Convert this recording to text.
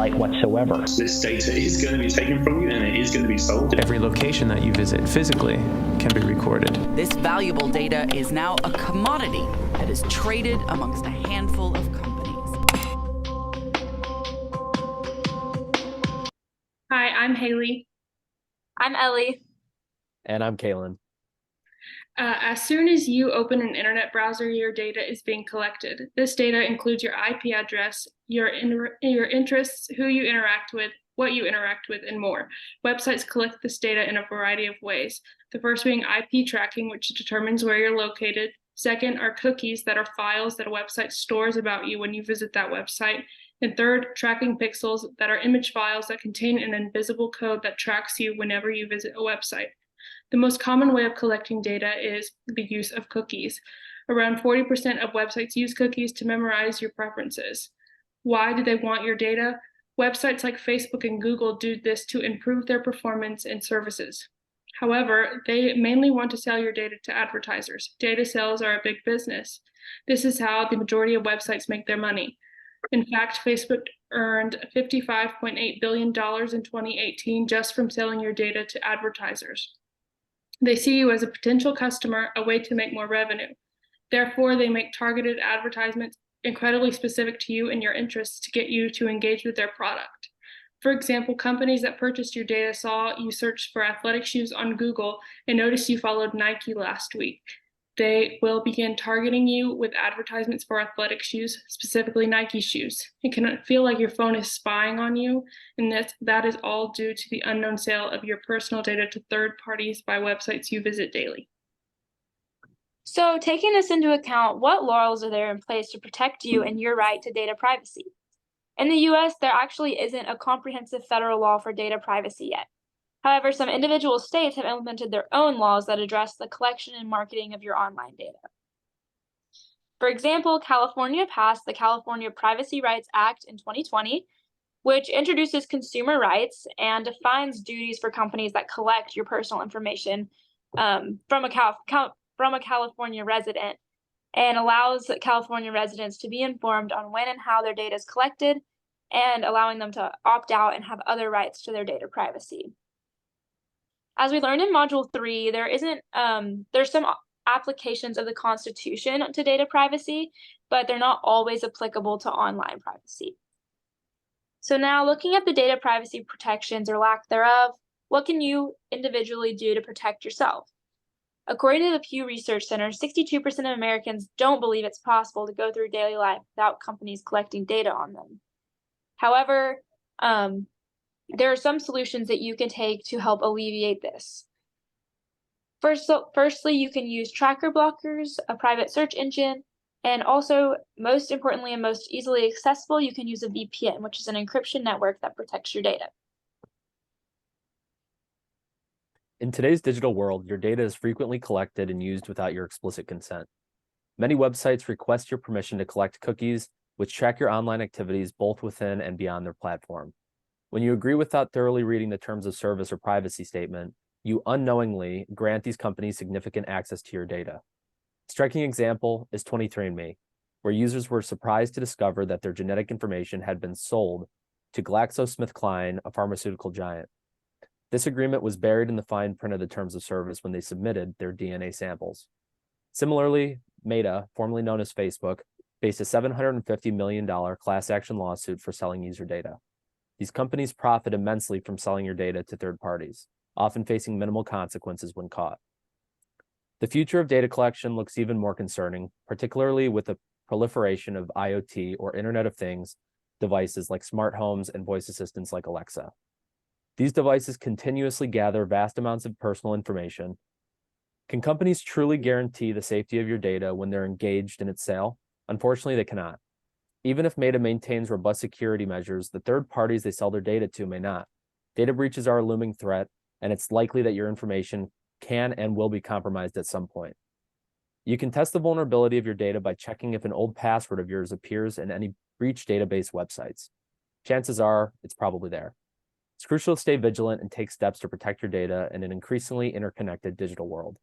light whatsoever. This data is going to be taken from you and it is going to be sold. Every location that you visit physically can be recorded. This valuable data is now a commodity that is traded amongst a handful of companies. Hi, I'm Haley. I'm Ellie. And I'm Kaylin. As soon as you open an internet browser, your data is being collected. This data includes your IP address, your interests, who you interact with, what you interact with, and more. Websites collect this data in a variety of ways. The first being IP tracking, which determines where you're located. Second are cookies, that are files that a website stores about you when you visit that website. And third, tracking pixels, that are image files that contain an invisible code that tracks you whenever you visit a website. The most common way of collecting data is the use of cookies. Around 40% of websites use cookies to memorize your preferences. Why do they want your data? Websites like Facebook and Google do this to improve their performance and services. However, they mainly want to sell your data to advertisers. Data sales are a big business. This is how the majority of websites make their money. In fact, Facebook earned $55.8 billion in 2018 just from selling your data to advertisers. They see you as a potential customer, a way to make more revenue. Therefore, they make targeted advertisements incredibly specific to you and your interests to get you to engage with their product. For example, companies that purchased your data saw you search for athletic shoes on Google and noticed you followed Nike last week. They will begin targeting you with advertisements for athletic shoes, specifically Nike shoes. It can feel like your phone is spying on you, and that is all due to the unknown sale of your personal data to third parties by websites you visit daily. So, taking this into account, what laws are there in place to protect you and your right to data privacy? In the US, there actually isn't a comprehensive federal law for data privacy yet. However, some individual states have implemented their own laws that address the collection and marketing of your online data. For example, California passed the California Privacy Rights Act in 2020, which introduces consumer rights and defines duties for companies that collect your personal information from a California resident, and allows California residents to be informed on when and how their data is collected, and allowing them to opt out and have other rights to their data privacy. As we learned in Module 3, there's some applications of the Constitution to data privacy, but they're not always applicable to online privacy. So now, looking at the data privacy protections or lack thereof, what can you individually do to protect yourself? According to the Pew Research Center, 62% of Americans don't believe it's possible to go through daily life without companies collecting data on them. However, there are some solutions that you can take to help alleviate this. Firstly, you can use tracker blockers, a private search engine, and also, most importantly and most easily accessible, you can use a VPN, which is an encryption network that protects your data. In today's digital world, your data is frequently collected and used without your explicit consent. Many websites request your permission to collect cookies, which track your online activities both within and beyond their platform. When you agree without thoroughly reading the terms of service or privacy statement, you unknowingly grant these companies significant access to your data. A striking example is 23andMe, where users were surprised to discover that their genetic information had been sold to GlaxoSmithKline, a pharmaceutical giant. This agreement was buried in the fine print of the terms of service when they submitted their DNA samples. Similarly, Meta, formerly known as Facebook, faced a $750 million class action lawsuit for selling user data. These companies profit immensely from selling your data to third parties, often facing minimal consequences when caught. The future of data collection looks even more concerning, particularly with the proliferation of IoT, or Internet of Things, devices like smart homes and voice assistants like Alexa. These devices continuously gather vast amounts of personal information. Can companies truly guarantee the safety of your data when they're engaged in its sale? Unfortunately, they cannot. Even if Meta maintains robust security measures, the third parties they sell their data to may not. Data breaches are a looming threat, and it's likely that your information can and will be compromised at some point. You can test the vulnerability of your data by checking if an old password of yours appears in any breach database websites. Chances are it's probably there. It's crucial to stay vigilant and take steps to protect your data in an increasingly interconnected digital world.